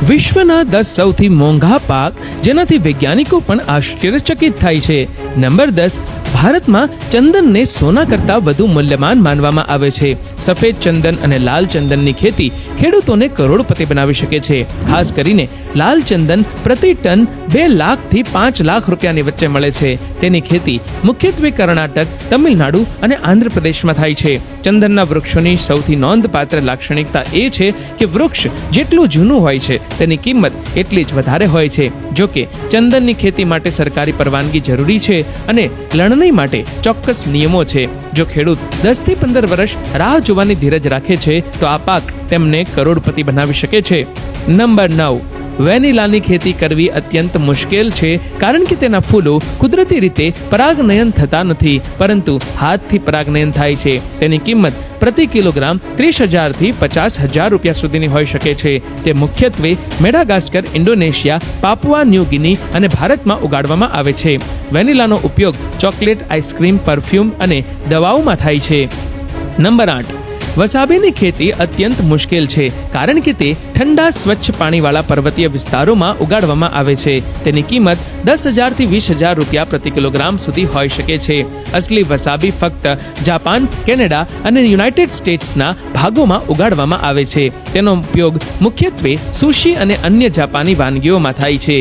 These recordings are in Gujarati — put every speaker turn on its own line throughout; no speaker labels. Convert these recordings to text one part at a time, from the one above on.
વિશ્વના 10 સૌથી મોંઘા પાક જેનાથી વૈજ્ઞાનિકો પણ આશ્ચર્યચકિત થાય છે. નંબર 10, ભારતમાં ચંદનને સોના કરતાં વધુ મૂલ્યવાન માનવામાં આવે છે. સફેદ ચંદન અને લાલ ચંદનની ખેતી ખેડૂતોને કરોડપતિ બનાવી શકે છે. ખાસ કરીને લાલ ચંદન પ્રતિ ટન 2 લાખથી 5 લાખ રૂપિયાની વચ્ચે મળે છે. તેની ખેતી મુખ્યત્વે કર્ણાટક, તમિલનાડુ અને આંધ્રપ્રદેશમાં થાય છે. ચંદનના વૃક્ષોની સૌથી નોંધપાત્ર લાક્ષણિકતા એ છે કે વૃક્ષ જેટલું જૂનું હોય છે તેની કિંમત એટલી જ વધારે હોય છે. જો કે ચંદનની ખેતી માટે સરકારી પરવાનગી જરૂરી છે અને લણણી માટે ચોક્કસ નિયમો છે. જો ખેડૂત 10 થી 15 વર્ષ રાહ જોવાની ધીરજ રાખે છે તો આ પાક તેમને કરોડપતિ બનાવી શકે છે. નંબર 9, વેનીલાની ખેતી કરવી અત્યંત મુશ્કેલ છે કારણ કે તેના ફૂલો કુદરતી રીતે પરાગનયન થતા નથી, પરંતુ હાથથી પરાગનયન થાય છે. તેની કિંમત પ્રતિ કિલોગ્રામ 30,000 થી 50,000 રૂપિયા સુધીની હોઈ શકે છે. તે મુખ્યત્વે મેડાગાસ્કર, ઇન્ડોનેશિયા, પાપુઆ ન્યૂ ગિની અને ભારતમાં ઉગાડવામાં આવે છે. વેનીલાનો ઉપયોગ ચોકલેટ, આઈસ્ક્રીમ, પરફ્યુમ અને દવાઓમાં થાય છે. નંબર 8, વસાબીની ખેતી અત્યંત મુશ્કેલ છે કારણ કે તે ઠંડા સ્વચ્છ પાણીવાળા પર્વતીય વિસ્તારોમાં ઉગાડવામાં આવે છે. તેની કિંમત 10,000 થી 20,000 રૂપિયા પ્રતિ કિલોગ્રામ સુધી હોઈ શકે છે. અસલી વસાબી ફક્ત જાપાન, કેનેડા અને યુનાઇટેડ સ્ટેટ્સના ભાગોમાં ઉગાડવામાં આવે છે. તેનો ઉપયોગ મુખ્યત્વે સુશી અને અન્ય જાપાની વાનગીઓમાં થાય છે.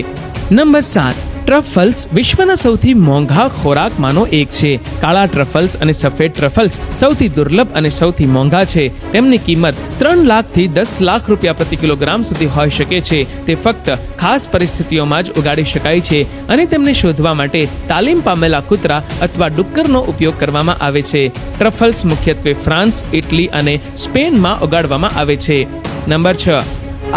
નંબર 7, ટ્રફલ્સ વિશ્વના સૌથી મોંઘા ખોરાકમાંનો એક છે. કાળા ટ્રફલ્સ અને સફેદ ટ્રફલ્સ સૌથી દુર્લભ અને સૌથી મોંઘા છે. તેમની કિંમત 3 લાખથી 10 લાખ રૂપિયા પ્રતિ કિલોગ્રામ સુધી હોઈ શકે છે. તે ફક્ત ખાસ પરિસ્થિતિઓમાં જ ઉગાડી શકાય છે અને તેમને શોધવા માટે તાલીમ પામેલા કૂતરા અથવા ડુક્કરનો ઉપયોગ કરવામાં આવે છે. ટ્રફલ્સ મુખ્યત્વે ફ્રાન્સ, ઇટલી અને સ્પેનમાં ઉગાડવામાં આવે છે. નંબર 6,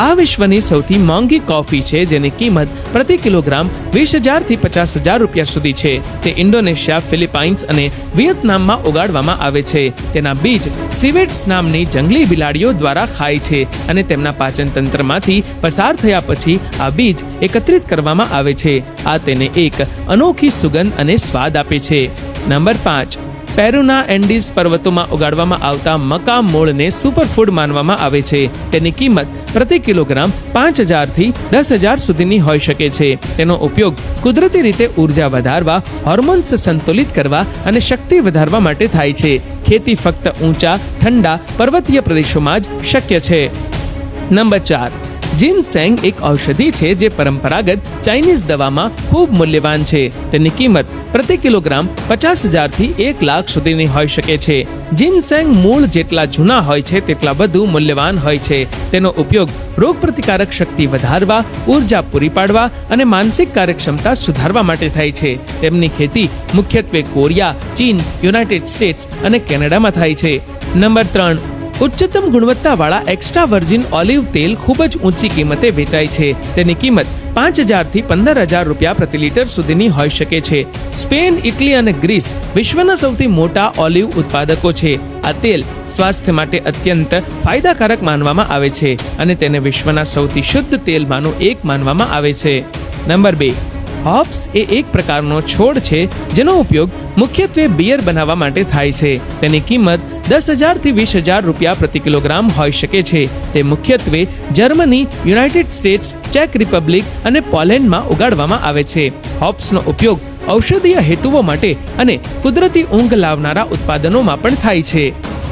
આ વિશ્વની સૌથી મોંઘી કોફી છે જેની કિંમત પ્રતિ કિલોગ્રામ 20,000 થી 50,000 રૂપિયા સુધી છે. તે ઇન્ડોનેશિયા, ફિલિપાઇન્સ અને વિયેતનામમાં ઉગાડવામાં આવે છે. તેના બીજ સિવેટ્સ નામની જંગલી બિલાડીઓ દ્વારા ખાય છે અને તેમના પાચન તંત્રમાંથી પસાર થયા પછી આ બીજ એકત્રિત કરવામાં આવે છે. આ તેને એક અનોખી સુગંધ અને સ્વાદ આપે છે. નંબર 5, પેરુના એન્ડીઝ પર્વતોમાં ઉગાડવામાં આવતા મકા મૂળને સુપરફૂડ માનવામાં આવે છે. તેની કિંમત પ્રતિ કિલોગ્રામ 5,000 થી 10,000 સુધીની હોઈ શકે છે. તેનો ઉપયોગ કુદરતી રીતે ઉર્જા વધારવા, હોર્મોન્સ સંતુલિત કરવા અને શક્તિ વધારવા માટે થાય છે. ખેતી ફક્ત ઊંચા, ઠંડા પર્વતીય પ્રદેશોમાં જ શક્ય છે. નંબર 4, જીનસેંગ એક ઔષધિ છે જે પરંપરાગત ચાઇનીઝ દવામાં ખૂબ મૂલ્યવાન છે. તેની કિંમત પ્રતિ કિલોગ્રામ 50,000 થી 1 લાખ સુધીની હોઈ શકે છે. જીનસેંગ મૂળ જેટલા જૂના હોય છે તેટલા વધુ મૂલ્યવાન હોય છે. તેનો ઉપયોગ રોગપ્રતિકારક શક્તિ વધારવા, ઉર્જા પૂરી પાડવા અને માનસિક કાર્યક્ષમતા સુધારવા માટે થાય છે. તેમની ખેતી મુખ્યત્વે કોરિયા, ચીન, યુનાઇટેડ સ્ટેટ્સ અને કેનેડામાં થાય છે. નંબર 3, ઉચ્ચતમ ગુણવત્તાવાળા એક્સ્ટ્રા વર્જિન ઓલિવ તેલ ખૂબ જ ઊંચી કિંમતે વેચાય છે. તેની કિંમત 5,000 થી 15,000 રૂપિયા પ્રતિ લીટર સુધીની હોઈ શકે છે. સ્પેન, ઇટલી અને ગ્રીસ વિશ્વના સૌથી મોટા ઓલિવ ઉત્પાદકો છે. આ તેલ સ્વાસ્થ્ય માટે અત્યંત ફાયદાકારક માનવામાં આવે છે અને તેને વિશ્વના સૌથી શુદ્ધ તેલમાંનું એક માનવામાં આવે છે. નંબર 2, હોપ્સ એ એક પ્રકારનો છોડ છે જેનો ઉપયોગ મુખ્યત્વે બિયર બનાવવા માટે થાય છે. તેની કિંમત 10,000 થી 20,000 રૂપિયા પ્રતિ કિલોગ્રામ હોઈ શકે છે. તે મુખ્યત્વે Germany, United states, check Republic અને પોલેન્ડમાં ઉગાડવામાં આવે છે. હોપ્સનો ઉપયોગ ઔષધીય હેતુઓ માટે અને કુદરતી ઊંઘ લાવનારા ઉત્પાદનોમાં પણ થાય છે.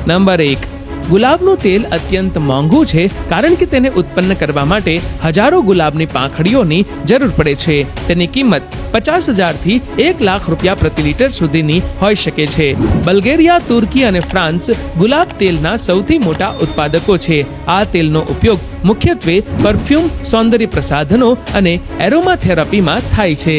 નંબર 1, ગુલાબનું તેલ અત્યંત મોંઘું છે કારણ કે તેને ઉત્પન્ન કરવા માટે હજારો ગુલાબની પાંખડીઓની જરૂર પડે છે. તેની કિંમત 50,000 થી 1 લાખ રૂપિયા પ્રતિ લીટર સુધીની હોઈ શકે છે. બલ્ગેરિયા, તુર્કી અને ફ્રાન્સ ગુલાબ તેલના સૌથી મોટા ઉત્પાદકો છે. આ તેલનો ઉપયોગ મુખ્યત્વે પરફ્યુમ, સૌંદર્ય પ્રસાધનો અને એરોમા થેરાપીમાં થાય છે.